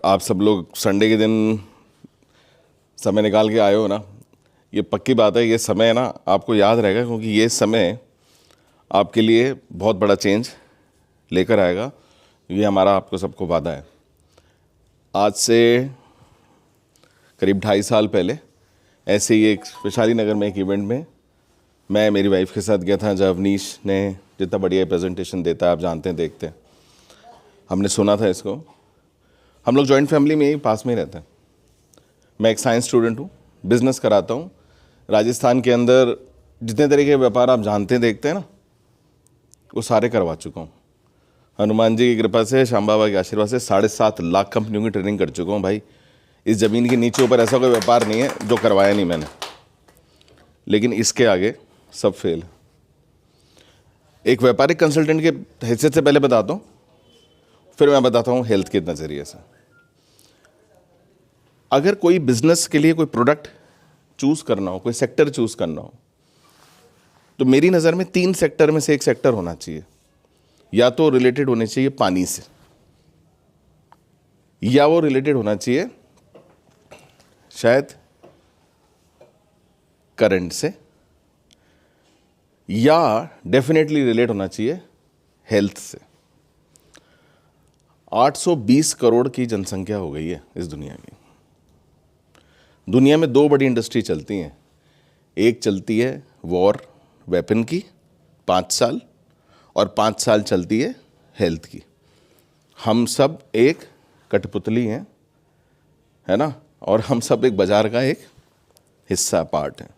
आप सब लोग संडे के दिन समय निकाल के आए हो ना, ये पक्की बात है। ये समय है ना, आपको याद रहेगा, क्योंकि ये समय आपके लिए बहुत बड़ा चेंज लेकर आएगा। ये हमारा आपको सबको वादा है। आज से करीब 2.5 साल पहले ऐसे ही एक वैशाली नगर में एक इवेंट में मैं मेरी वाइफ के साथ गया था, जब अवनीश ने जितना बढ़िया प्रेजेंटेशन देता है, आप जानते हैं, देखते हैं, हमने सुना था इसको। हम लोग जॉइंट फैमिली में ही पास में ही रहते हैं। मैं एक साइंस स्टूडेंट हूँ, बिज़नेस कराता हूँ। राजस्थान के अंदर जितने तरह के व्यापार आप जानते हैं, देखते हैं ना, वो सारे करवा चुका हूँ। हनुमान जी की कृपा से, श्याम बाबा के आशीर्वाद से 7.5 लाख कंपनियों की ट्रेनिंग कर चुका हूँ भाई। इस ज़मीन के नीचे ऊपर ऐसा कोई व्यापार नहीं है जो करवाया नहीं मैंने। लेकिन इसके आगे सब फेल है। एक व्यापारिक कंसल्टेंट के हैसियत से पहले बताता हूँ, फिर मैं बताता हूँ हेल्थ के नज़रिए से। अगर कोई बिजनेस के लिए कोई प्रोडक्ट चूज़ करना हो, कोई सेक्टर चूज़ करना हो, तो मेरी नज़र में 3 सेक्टर में से एक सेक्टर होना चाहिए। या तो रिलेटेड होने चाहिए पानी से, या वो रिलेटेड होना चाहिए शायद करंट से, या डेफिनेटली रिलेट होना चाहिए हेल्थ से। 820 करोड़ की जनसंख्या हो गई है इस दुनिया की। दुनिया में 2 बड़ी इंडस्ट्री चलती हैं। एक चलती है वॉर वेपन की 5 साल, और 5 साल चलती है हेल्थ की। हम सब एक कठपुतली हैं, है ना, और हम सब एक बाजार का एक हिस्सा, पार्ट है।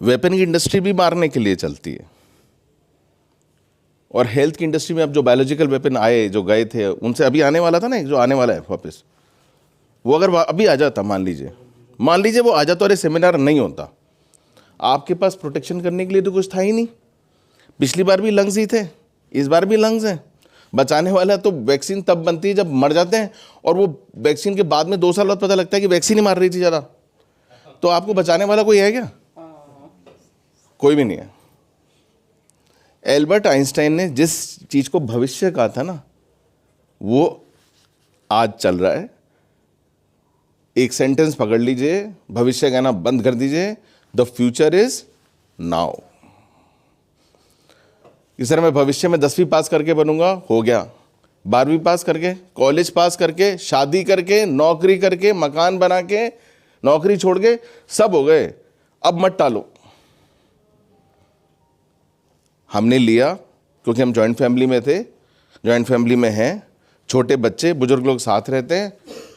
वेपन की इंडस्ट्री भी मारने के लिए चलती है, और हेल्थ की इंडस्ट्री में अब जो बायोलॉजिकल वेपन आए, जो गए थे, उनसे अभी आने वाला था ना, एक जो आने वाला है वापस, वो अगर अभी आ जाता, मान लीजिए वो आ जाता और ये सेमिनार नहीं होता, आपके पास प्रोटेक्शन करने के लिए तो कुछ था ही नहीं। पिछली बार भी लंग्स ही थे, इस बार भी लंग्स हैं। बचाने वाला तो वैक्सीन तब बनती है जब मर जाते हैं, और वो वैक्सीन के बाद में 2 साल बाद पता लगता है कि वैक्सीन ही मार रही थी ज़्यादा। तो आपको बचाने वाला कोई है क्या? कोई भी नहीं है। एल्बर्ट आइंस्टाइन ने जिस चीज़ को भविष्य कहा था ना, वो आज चल रहा है। एक सेंटेंस पकड़ लीजिए, भविष्य कहना बंद कर दीजिए, द फ्यूचर इज नाउ। इस तरह मैं भविष्य में 10वीं पास करके बनूंगा, हो गया। 12वीं पास करके, कॉलेज पास करके, शादी करके, नौकरी करके, मकान बना के, नौकरी छोड़ के, सब हो गए। अब मत टालो। हमने लिया क्योंकि हम जॉइंट फैमिली में थे, जॉइंट फैमिली में हैं, छोटे बच्चे, बुजुर्ग लोग साथ रहते हैं,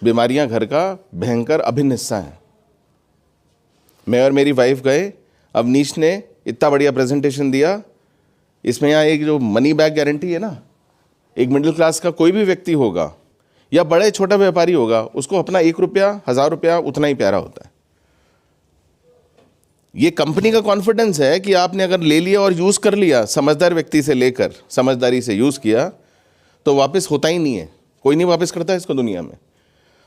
बीमारियां घर का भयंकर अभिन्न हिस्सा हैं। मैं और मेरी वाइफ गए, अवनीश ने इतना बढ़िया प्रेजेंटेशन दिया। इसमें यहाँ एक जो मनी बैक गारंटी है ना, एक मिडिल क्लास का कोई भी व्यक्ति होगा या बड़े छोटा व्यापारी होगा, उसको अपना 1 रुपया, 1000 रुपया उतना ही प्यारा होता है। ये कंपनी का कॉन्फिडेंस है कि आपने अगर ले लिया और यूज़ कर लिया, समझदार व्यक्ति से लेकर समझदारी से यूज़ किया, तो वापस होता ही नहीं है। कोई नहीं वापस करता इसको दुनिया में।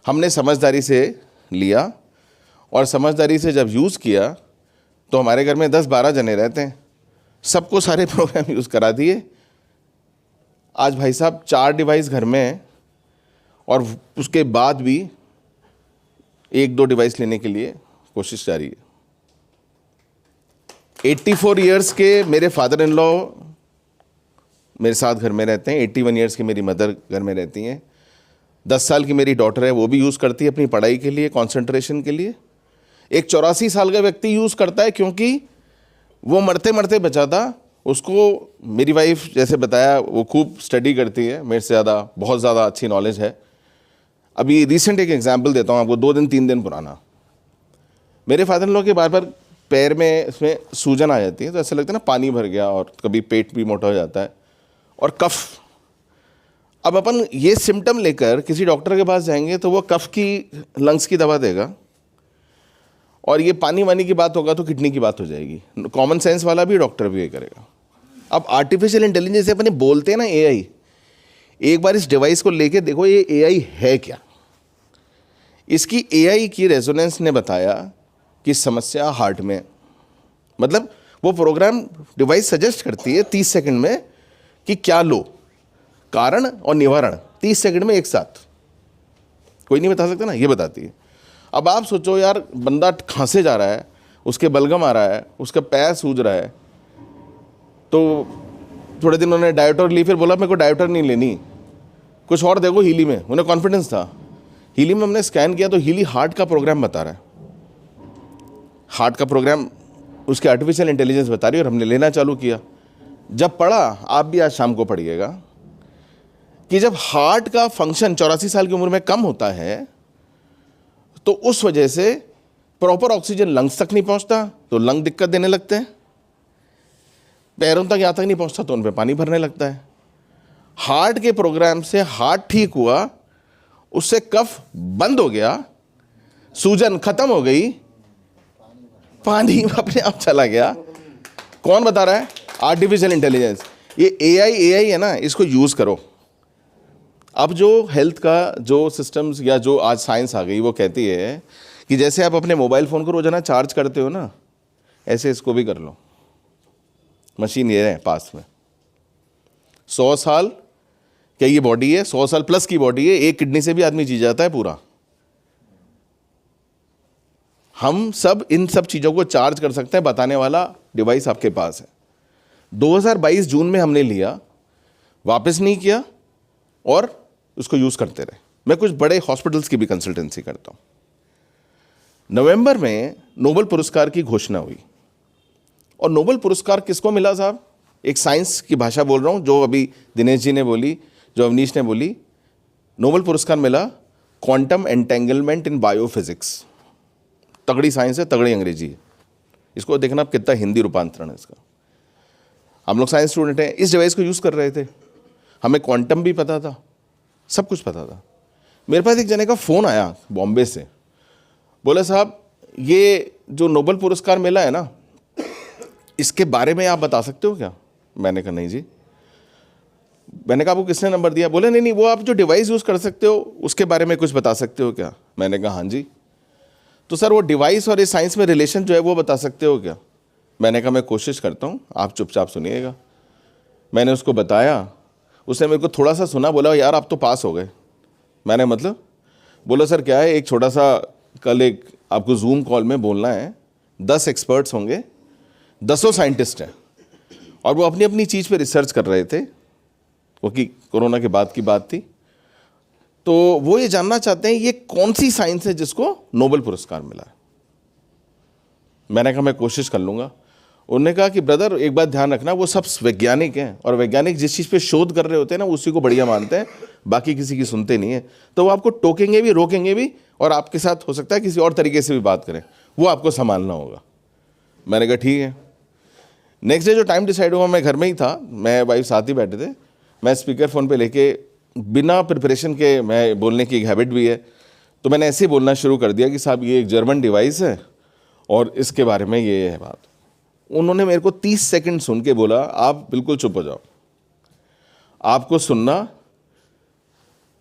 हमने समझदारी से लिया, और समझदारी से जब यूज़ किया, तो हमारे घर में 10-12 जने रहते हैं, सबको सारे प्रोग्राम यूज़ करा दिए। आज भाई साहब 4 डिवाइस घर में हैं, और उसके बाद भी 1-2 डिवाइस लेने के लिए कोशिश जारी है। 84 ईयर्स के मेरे फादर इन लॉ मेरे साथ घर में रहते हैं। 81 ईयर्स की मेरी मदर घर में रहती हैं। 10 साल की मेरी डॉटर है, वो भी यूज़ करती है अपनी पढ़ाई के लिए, कंसंट्रेशन के लिए। एक 84 साल का व्यक्ति यूज़ करता है, क्योंकि वो मरते मरते बचा था। उसको मेरी वाइफ, जैसे बताया, वो खूब स्टडी करती है, मेरे से ज़्यादा, बहुत ज़्यादा अच्छी नॉलेज है। अभी रिसेंट एक एग्जाम्पल देता हूँ आपको, 2 दिन 3 दिन पुराना। मेरे फादर इन लॉ के बार बार पैर में इसमें सूजन आ जाती है, तो ऐसा लगता है ना पानी भर गया, और कभी पेट भी मोटा हो जाता है, और कफ। अब अपन ये सिम्टम लेकर किसी डॉक्टर के पास जाएंगे, तो वो कफ की, लंग्स की दवा देगा, और ये पानी वानी की बात होगा तो किडनी की बात हो जाएगी। कॉमन सेंस वाला भी डॉक्टर भी ये करेगा। अब आर्टिफिशियल इंटेलिजेंस अपने बोलते हैं ना, एआई, एक बार इस डिवाइस को लेके देखो, ये एआई है क्या। इसकी एआई की रेजोनेंस ने बताया कि समस्या हार्ट में, मतलब वो प्रोग्राम डिवाइस सजेस्ट करती है 30 सेकंड में कि क्या लो, कारण और निवारण 30 सेकंड में एक साथ। कोई नहीं बता सकता ना, ये बताती है। अब आप सोचो यार, बंदा खांसे जा रहा है, उसके बलगम आ रहा है, उसका पैर सूज रहा है, तो थोड़े दिन उन्होंने डायोटर ली, फिर बोला मेरे को डायोटर नहीं लेनी, कुछ और देखो हीली में। उन्हें कॉन्फिडेंस था। हीली में हमने स्कैन किया तो हीली हार्ट का प्रोग्राम बता रहा है, हार्ट का प्रोग्राम उसकी आर्टिफिशियल इंटेलिजेंस बता रही है, और हमने लेना चालू किया। जब पढ़ा, आप भी आज शाम को पढ़िएगा, कि जब हार्ट का फंक्शन 84 साल की उम्र में कम होता है तो उस वजह से प्रॉपर ऑक्सीजन लंग्स तक नहीं पहुंचता, तो लंग दिक्कत देने लगते हैं, पैरों तक यहाँ तक नहीं पहुंचता तो उन पे पानी भरने लगता है। हार्ट के प्रोग्राम से हार्ट ठीक हुआ, उससे कफ बंद हो गया, सूजन खत्म हो गई, पानी अपने आप चला गया। कौन बता रहा है? Artificial intelligence. ये एआई है ना, इसको यूज करो। अब जो हेल्थ का जो सिस्टम्स या जो आज साइंस आ गई, वो कहती है कि जैसे आप अपने मोबाइल फ़ोन को रोजाना चार्ज करते हो ना, ऐसे इसको भी कर लो। मशीन ये है पास में, 100 साल क्या ये बॉडी है, 100 साल प्लस की बॉडी है, एक किडनी से भी आदमी जी जाता है पूरा। हम सब इन सब चीज़ों को चार्ज कर सकते हैं, बताने वाला डिवाइस आपके पास है। 2022 जून में हमने लिया, वापस नहीं किया और उसको यूज़ करते रहे। मैं कुछ बड़े हॉस्पिटल्स की भी कंसल्टेंसी करता हूँ। नवंबर में नोबेल पुरस्कार की घोषणा हुई, और नोबेल पुरस्कार किसको मिला साहब? एक साइंस की भाषा बोल रहा हूँ, जो अभी दिनेश जी ने बोली, जो अवनीश ने बोली। नोबेल पुरस्कार मिला क्वांटम एंटेंगलमेंट इन बायोफिजिक्स। तगड़ी साइंस है, तगड़ी अंग्रेजी है। इसको देखना आप कितना हिंदी रूपांतरण है इसका। हम लोग साइंस स्टूडेंट हैं, इस डिवाइस को यूज़ कर रहे थे, हमें क्वांटम भी पता था, सब कुछ पता था। मेरे पास एक जने का फ़ोन आया बॉम्बे से, बोले साहब ये जो नोबेल पुरस्कार मिला है ना, इसके बारे में आप बता सकते हो क्या? मैंने कहा नहीं जी। मैंने कहा आपको किसने नंबर दिया? बोले नहीं, वो आप जो डिवाइस यूज़ कर सकते हो उसके बारे में कुछ बता सकते हो क्या? मैंने कहा हाँ जी। तो सर वो डिवाइस और इस साइंस में रिलेशन जो है वो बता सकते हो क्या? मैंने कहा मैं कोशिश करता हूँ, आप चुपचाप सुनिएगा। मैंने उसको बताया, उसने मेरे को थोड़ा सा सुना, बोला यार आप तो पास हो गए। मैंने मतलब? बोला सर क्या है, एक छोटा सा कल एक आपको जूम कॉल में बोलना है, 10 एक्सपर्ट्स होंगे, 10 साइंटिस्ट हैं, और वो अपनी अपनी चीज़ पे रिसर्च कर रहे थे, क्योंकि कोरोना के बाद की बात थी। तो वो ये जानना चाहते हैं ये कौन सी साइंस है जिसको नोबेल पुरस्कार मिला है। मैंने कहा मैं कोशिश कर लूँगा। उन्होंने कहा कि ब्रदर एक बात ध्यान रखना, वो सब वैज्ञानिक हैं, और वैज्ञानिक जिस चीज़ पे शोध कर रहे होते हैं ना, उसी को बढ़िया मानते हैं, बाकी किसी की सुनते नहीं है। तो वो आपको टोकेंगे भी, रोकेंगे भी, और आपके साथ हो सकता है किसी और तरीके से भी बात करें, वो आपको संभालना होगा। मैंने कहा ठीक है। नेक्स्ट डे जो टाइम डिसाइड हुआ, मैं घर में ही था, मैं वाइफ साथ ही बैठे थे, मैं स्पीकर फ़ोन पे लेके बिना प्रिपरेशन के, मैं बोलने की एक हैबिट भी है, तो मैंने ऐसे ही बोलना शुरू कर दिया कि साहब ये एक जर्मन डिवाइस है और इसके बारे में ये है बात। उन्होंने मेरे को 30 सेकंड सुन के बोला आप बिल्कुल चुप हो जाओ, आपको सुनना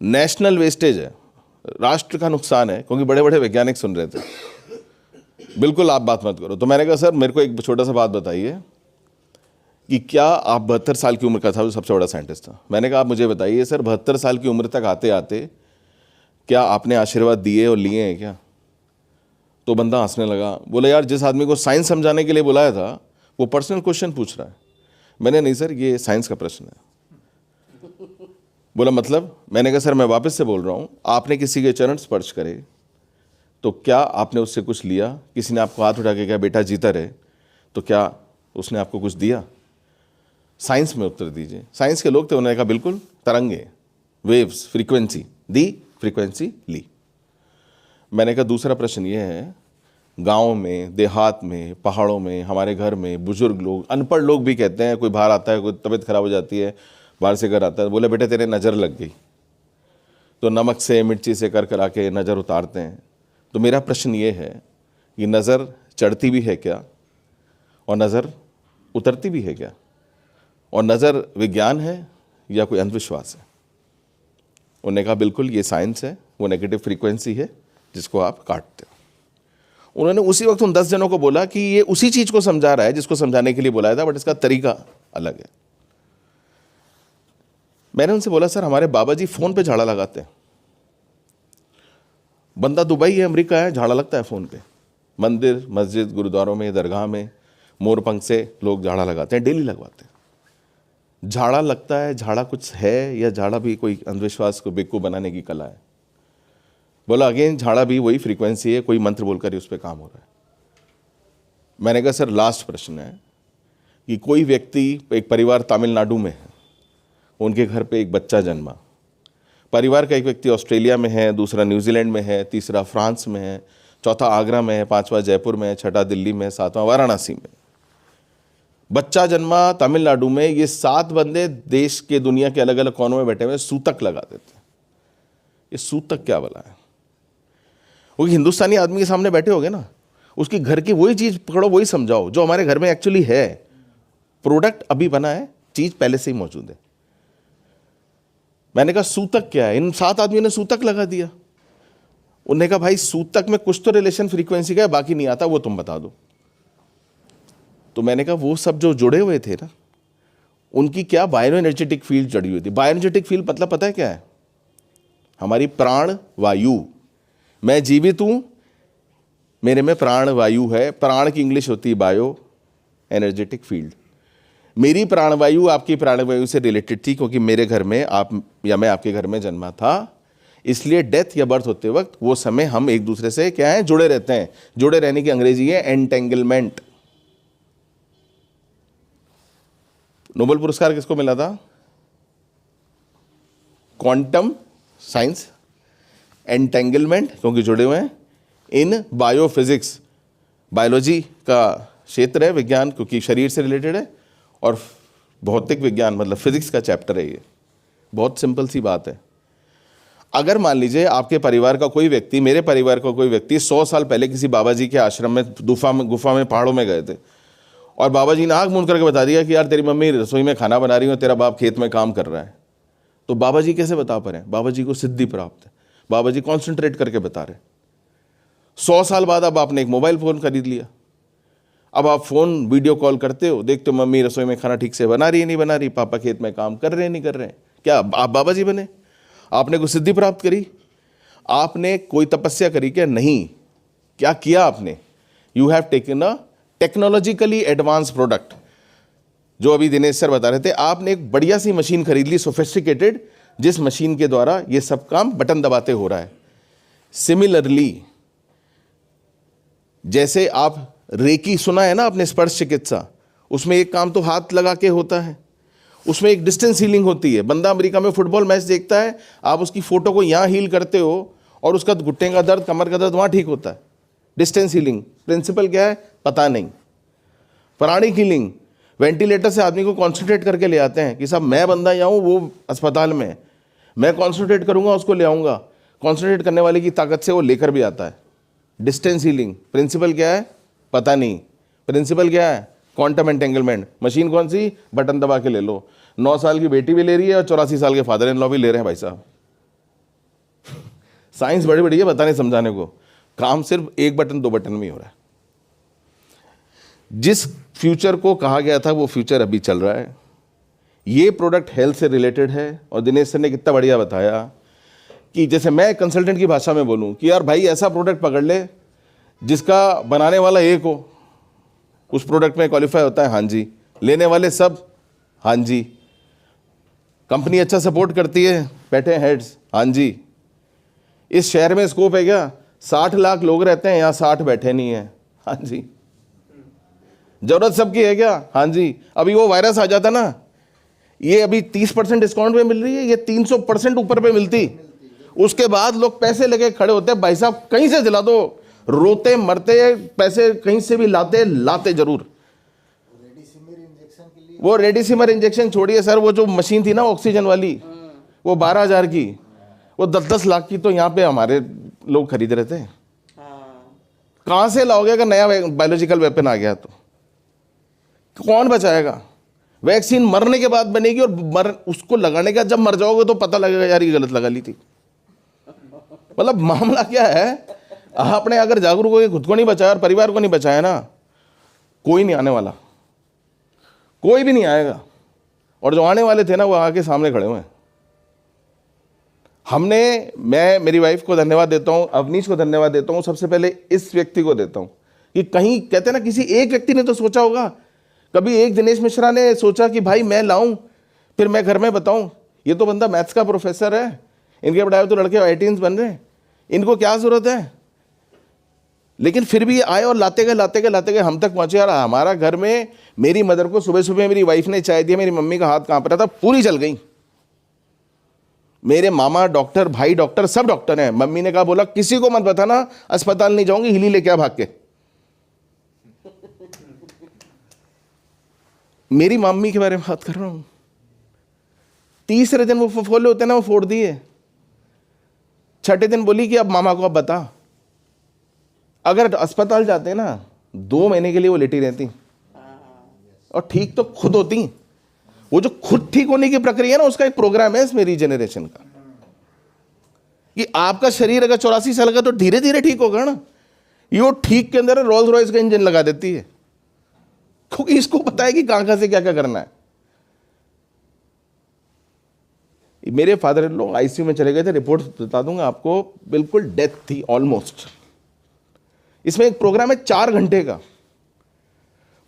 नेशनल वेस्टेज है, राष्ट्र का नुकसान है, क्योंकि बड़े बड़े वैज्ञानिक सुन रहे थे, बिल्कुल आप बात मत करो। तो मैंने कहा सर मेरे को एक छोटा सा बात बताइए कि क्या आप 72 साल की उम्र का था, वो सबसे बड़ा साइंटिस्ट था। मैंने कहा आप मुझे बताइए सर, 72 साल की उम्र तक आते आते क्या आपने आशीर्वाद दिए और लिए हैं क्या? तो बंदा हंसने लगा, बोला यार जिस आदमी को साइंस समझाने के लिए बुलाया था वो पर्सनल क्वेश्चन पूछ रहा है। मैंने नहीं सर, ये साइंस का प्रश्न है। बोला मतलब? मैंने कहा सर मैं वापस से बोल रहा हूँ, आपने किसी के चरण स्पर्श करे तो क्या आपने उससे कुछ लिया? किसी ने आपको हाथ उठा के कहा बेटा जीता रहे, तो क्या उसने आपको कुछ दिया? साइंस में उत्तर दीजिए। साइंस के लोग थे, उन्होंने कहा बिल्कुल, तरंगे, वेव्स, फ्रीक्वेंसी दी, फ्रीक्वेंसी ली। मैंने कहा दूसरा प्रश्न ये है, गाँव में, देहात में, पहाड़ों में, हमारे घर में बुजुर्ग लोग, अनपढ़ लोग भी कहते हैं, कोई बाहर आता है, कोई तबीयत खराब हो जाती है, बाहर से घर आता है, बोले बेटे तेरे नज़र लग गई, तो नमक से मिर्ची से कर करा के नज़र उतारते हैं। तो मेरा प्रश्न ये है कि नज़र चढ़ती भी है क्या, और नज़र उतरती भी है क्या, और नज़र विज्ञान है या कोई अंधविश्वास है? उन्होंने कहा बिल्कुल ये साइंस है, वो नेगेटिव फ्रीक्वेंसी है जिसको आप काटते हो। उन्होंने उसी वक्त उन 10 जनों को बोला कि ये उसी चीज़ को समझा रहा है जिसको समझाने के लिए बुलाया था, बट इसका तरीका अलग है। मैंने उनसे बोला सर हमारे बाबा जी फ़ोन पे झाड़ा लगाते हैं, बंदा दुबई है, अमेरिका है, झाड़ा लगता है फ़ोन पे। मंदिर, मस्जिद, गुरुद्वारों में, दरगाह में मोरपंख से लोग झाड़ा लगाते हैं, डेली लगवाते हैं। झाड़ा लगता है, झाड़ा कुछ है या झाड़ा भी कोई अंधविश्वास को बेवकूफ़ बनाने की कला है? बोला अगेन, झाड़ा भी वही फ्रीक्वेंसी है, कोई मंत्र बोलकर ही उस पर काम हो रहा है। मैंने कहा सर लास्ट प्रश्न है कि कोई व्यक्ति, एक परिवार तमिलनाडु में है, उनके घर पे एक बच्चा जन्मा, परिवार का एक व्यक्ति ऑस्ट्रेलिया में है, दूसरा न्यूजीलैंड में है, तीसरा फ्रांस में है, चौथा आगरा में है, पांचवा जयपुर में है, छठा दिल्ली में, सातवां वाराणसी में। बच्चा जन्मा तमिलनाडु में, ये 7 बंदे देश के, दुनिया के अलग अलग कोनों में बैठे हुए सूतक लगा देते हैं। ये सूतक क्या भला है? वो हिंदुस्तानी आदमी के सामने बैठे होगे ना, उसकी घर की वही चीज़ पकड़ो, वही समझाओ जो हमारे घर में एक्चुअली है। प्रोडक्ट अभी बना है, चीज़ पहले से ही मौजूद है। मैंने कहा सूतक क्या है? इन 7 आदमियों ने सूतक लगा दिया। उन्होंने कहा भाई सूतक में कुछ तो रिलेशन फ्रीक्वेंसी का है, बाकी नहीं आता, वो तुम बता दो। तो मैंने कहा वो सब जो जुड़े हुए थे ना, उनकी क्या बायो एनर्जेटिक फील्ड जुड़ी हुई थी। बायो एनर्जेटिक फील्ड मतलब पता है क्या है? हमारी प्राण वायु। मैं जीवित हूं, मेरे में प्राण वायु है। प्राण की इंग्लिश होती है बायो एनर्जेटिक फील्ड। मेरी प्राणवायु आपकी प्राणवायु से रिलेटेड थी, क्योंकि मेरे घर में आप या मैं आपके घर में जन्मा था, इसलिए डेथ या बर्थ होते वक्त वो समय हम एक दूसरे से क्या है, जुड़े रहते हैं। जुड़े रहने की अंग्रेजी है एंटेंगलमेंट। नोबेल पुरस्कार किसको मिला था? क्वांटम साइंस, एंटेंगलमेंट, क्योंकि जुड़े हुए हैं। इन बायोफिजिक्स, बायोलॉजी का क्षेत्र है विज्ञान, क्योंकि शरीर से रिलेटेड है, और भौतिक विज्ञान मतलब फिजिक्स का चैप्टर है ये। बहुत सिंपल सी बात है। अगर मान लीजिए आपके परिवार का कोई व्यक्ति, मेरे परिवार का कोई व्यक्ति 100 साल पहले किसी बाबा जी के आश्रम में, गुफा में पहाड़ों में गए थे, और बाबा जी ने आँख मूंद करके बता दिया कि यार तेरी मम्मी रसोई में खाना बना रही है, तेरा बाप खेत में काम कर रहा है, तो बाबा जी कैसे बता पा रहे हैं? बाबा जी को सिद्धि प्राप्त है, बाबा जी कॉन्सेंट्रेट करके बता रहे हैं। 100 साल बाद अब आपने एक मोबाइल फ़ोन खरीद लिया, अब आप फ़ोन वीडियो कॉल करते हो, देखते हो मम्मी रसोई में खाना ठीक से बना रही है नहीं बना रही, पापा खेत में काम कर रहे हैं नहीं कर रहे हैं। क्या आप बाबा जी बने? आपने कोई सिद्धि प्राप्त करी? आपने कोई तपस्या करी क्या? नहीं। क्या किया आपने? You have taken a technologically advance product, जो अभी दिनेश सर बता रहे थे। आपने एक बढ़िया सी मशीन खरीद ली, सोफिस्टिकेटेड, जिस मशीन के द्वारा ये सब काम बटन दबाते हो रहा है। सिमिलरली, जैसे आप रेकी सुना है ना आपने, स्पर्श चिकित्सा, उसमें एक काम तो हाथ लगा के होता है, उसमें एक डिस्टेंस हीलिंग होती है। बंदा अमेरिका में फुटबॉल मैच देखता है, आप उसकी फोटो को यहाँ हील करते हो, और उसका घुटने का दर्द, कमर का दर्द वहाँ ठीक होता है। डिस्टेंस हीलिंग प्रिंसिपल क्या है पता नहीं। प्राणिक हीलिंग, वेंटिलेटर से आदमी को कॉन्सेंट्रेट करके ले आते हैं कि साहब मैं बंदा यहाँ हूँ, वो अस्पताल में, मैं कॉन्सेंट्रेट करूँगा उसको ले आऊँगा, कॉन्सेंट्रेट करने वाले की ताकत से वो लेकर भी आता है। डिस्टेंस हीलिंग प्रिंसिपल क्या है पता नहीं। प्रिंसिपल क्या है? Quantum entanglement. मशीन कौन सी? बटन दबा के ले लो। 9 साल की बेटी भी ले रही है और 84 साल के फादर इन लॉ भी ले रहे हैं भाई साहब। साइंस बड़ी बड़ी है बताने समझाने को, काम सिर्फ 1 बटन 2 बटन में ही हो रहा है। जिस फ्यूचर को कहा गया था वो फ्यूचर अभी चल रहा है। ये प्रोडक्ट हेल्थ से रिलेटेड है, और दिनेश सर ने कितना बढ़िया बताया कि जैसे मैं कंसल्टेंट की भाषा में बोलूं कि यार भाई ऐसा प्रोडक्ट पकड़ ले जिसका बनाने वाला एक हो, उस प्रोडक्ट में क्वालिफाई होता है, हाँ जी, लेने वाले सब, हाँ जी, कंपनी अच्छा सपोर्ट करती है, बैठे हेड्स, हाँ जी, इस शहर में स्कोप है क्या? 60 लाख लोग रहते हैं यहाँ, 60 बैठे नहीं है, हाँ जी, जरूरत सबकी है क्या? हाँ जी। अभी वो वायरस आ जाता ना, ये अभी 30% डिस्काउंट पे मिल रही है, ये 300% ऊपर पे मिलती, उसके बाद लोग पैसे लेके खड़े होते हैं, भाई साहब कहीं से दिला दो, रोते मरते पैसे कहीं से भी लाते जरूर। वो रेडिसिमर इंजेक्शन छोड़िए सर, वो जो मशीन थी ना ऑक्सीजन वाली, वो 12,000 की, वो 10-10 लाख की तो यहाँ पे हमारे लोग खरीद रहे थे। कहाँ से लाओगे अगर नया बायोलॉजिकल वेपन आ गया तो? कौन बचाएगा? वैक्सीन मरने के बाद बनेगी, और उसको लगाने का जब मर जाओगे तो पता लगेगा यार ये गलत लगा ली थी। मतलब मामला क्या है, आपने अगर जागरूक होकर खुद को नहीं बचाया और परिवार को नहीं बचाया ना, कोई नहीं आने वाला, कोई भी नहीं आएगा। और जो आने वाले थे ना वो आके सामने खड़े हुए हैं। मैं मेरी वाइफ को धन्यवाद देता हूं, अवनीश को धन्यवाद देता हूं, सबसे पहले इस व्यक्ति को देता हूं कि कहीं कहते हैं ना किसी एक व्यक्ति ने तो सोचा होगा, कभी एक दिनेश मिश्रा ने सोचा कि भाई मैं लाऊं फिर मैं घर में बताऊं। ये तो बंदा मैथ्स का प्रोफेसर है, इनके पढ़ाए तो लड़के आईटीएंस बन रहे हैं, इनको क्या जरूरत है। लेकिन फिर भी आए और लाते गए हम तक पहुंचे। यार हमारा घर में मेरी मदर को सुबह सुबह मेरी वाइफ ने चाय दी, मेरी मम्मी का हाथ कांप रहा था, पूरी चल गई। मेरे मामा डॉक्टर, भाई डॉक्टर, सब डॉक्टर हैं। मम्मी ने कहा बोला किसी को मत बताना, अस्पताल नहीं जाऊंगी, हिली लेके आ भाग के। मेरी मम्मी के बारे में बात कर रहा हूं। तीसरे दिन वो फफोले होते ना, वो फोड़ दिए। छठे दिन बोली कि अब मामा को अब बता। अगर अस्पताल जाते ना 2 महीने के लिए वो लेटी रहती और ठीक तो खुद होती। वो जो खुद ठीक होने की प्रक्रिया है ना, उसका एक प्रोग्राम है इस मेरी जनरेशन का कि आपका शरीर अगर 84 साल का तो धीरे धीरे ठीक होगा ना। ये वो ठीक के अंदर रोल्स रॉयस का इंजन लगा देती है, क्योंकि इसको पता है कि कहां से क्या क्या करना है। मेरे फादर इन लॉ आईसीयू में चले गए थे, रिपोर्ट बता दूंगा आपको, बिल्कुल डेथ थी ऑलमोस्ट। इसमें एक प्रोग्राम है 4 घंटे का,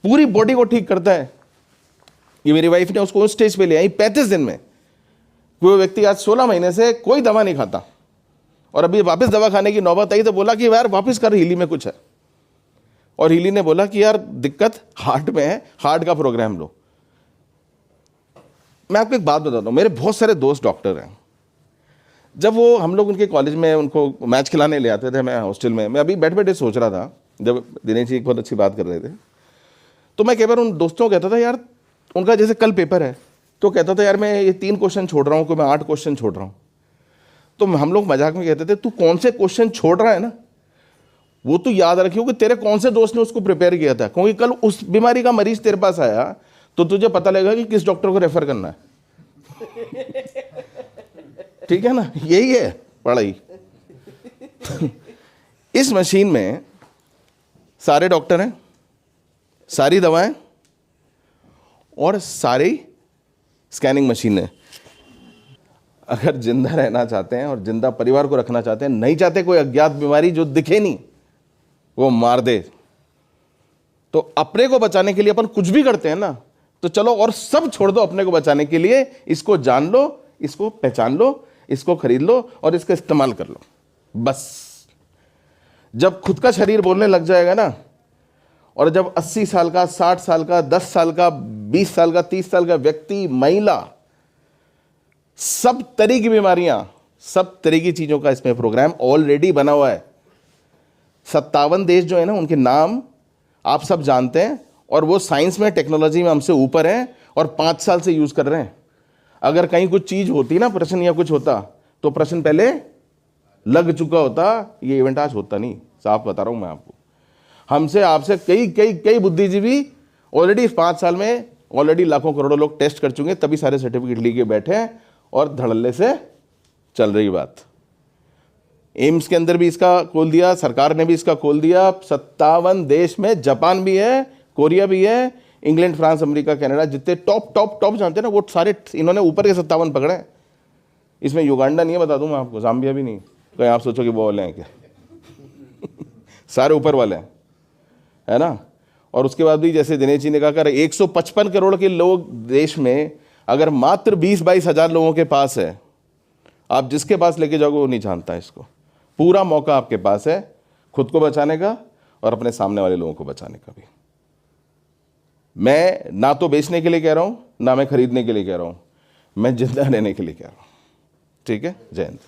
पूरी बॉडी को ठीक करता है। ये मेरी वाइफ ने उसको उस स्टेज पे ले आई 35 दिन में। कोई व्यक्ति आज 16 महीने से कोई दवा नहीं खाता और अभी वापस दवा खाने की नौबत आई तो बोला कि यार वापस कर, हीली में कुछ है। और हीली ने बोला कि यार दिक्कत हार्ट में है, हार्ट का प्रोग्राम लो। मैं आपको एक बात बताता हूँ, मेरे बहुत सारे दोस्त डॉक्टर हैं। जब वो हम लोग उनके कॉलेज में उनको मैच खिलाने ले आते थे, मैं हॉस्टल में, मैं अभी बैठ बैठे सोच रहा था, जब दिनेश जी एक बहुत अच्छी बात कर रहे थे, तो मैं कई बार उन दोस्तों को कहता था यार, उनका जैसे कल पेपर है तो कहता था यार मैं ये 3 क्वेश्चन छोड़ रहा हूँ, कोई मैं 8 क्वेश्चन छोड़ रहा हूँ। तो हम लोग मजाक में कहते थे तू कौन से क्वेश्चन छोड़ रहा है ना, वो तो याद रखियो कि तेरे कौन से दोस्त ने उसको प्रिपेयर किया था, क्योंकि कल उस बीमारी का मरीज तेरे पास आया तो तुझे पता लगेगा कि किस डॉक्टर को रेफर करना है। ठीक है ना, यही है पढ़ाई। इस मशीन में सारे डॉक्टर हैं, सारी दवाएं और सारी स्कैनिंग मशीन है। अगर जिंदा रहना चाहते हैं और जिंदा परिवार को रखना चाहते हैं, नहीं चाहते कोई अज्ञात बीमारी जो दिखे नहीं वो मार दे, तो अपने को बचाने के लिए अपन कुछ भी करते हैं ना, तो चलो और सब छोड़ दो अपने को बचाने के लिए। इसको जान लो, इसको पहचान लो, इसको खरीद लो और इसका इस्तेमाल कर लो। बस जब खुद का शरीर बोलने लग जाएगा ना, और जब 80 साल का, 60 साल का, 10 साल का, 20 साल का, 30 साल का व्यक्ति, महिला, सब तरह की बीमारियां, सब तरह की चीजों का इसमें प्रोग्राम ऑलरेडी बना हुआ है। 57 देश जो है ना, उनके नाम आप सब जानते हैं और वो साइंस में, टेक्नोलॉजी में हमसे ऊपर हैं और 5 साल से यूज कर रहे हैं। अगर कहीं कुछ चीज होती ना, प्रश्न या कुछ होता, तो प्रश्न पहले लग चुका होता। ये इवेंट आज होता नहीं, साफ बता रहा हूं मैं आपको। हमसे, आपसे कई कई कई बुद्धिजीवी ऑलरेडी 5 साल में ऑलरेडी लाखों करोड़ों लोग टेस्ट कर चुके हैं, तभी सारे सर्टिफिकेट लेके बैठे हैं और धड़ल्ले से चल रही बात। एम्स के अंदर भी इसका खोल दिया, सरकार ने भी इसका खोल दिया। 57 देश में, जापान भी है, कोरिया भी है, इंग्लैंड, फ्रांस, अमेरिका, कनाडा, जितने टॉप टॉप टॉप जानते हैं ना, वो सारे इन्होंने ऊपर के 57 पकड़े हैं। इसमें युगांडा नहीं है, बता दूं मैं आपको, जाम्बिया भी नहीं, कहीं आप सोचो कि वो वाले हैं क्या। सारे ऊपर वाले हैं, है ना। और उसके बाद भी जैसे दिनेश जी ने कहा, अगर 155 करोड़ के लोग देश में, अगर मात्र 20-22 हजार लोगों के पास है, आप जिसके पास लेके जाओगे वो नहीं जानता इसको। पूरा मौका आपके पास है खुद को बचाने का और अपने सामने वाले लोगों को बचाने का भी। मैं ना तो बेचने के लिए कह रहा हूं, ना मैं खरीदने के लिए कह रहा हूं, मैं जिंदा रहने के लिए कह रहा हूं। ठीक है, जय हिंद।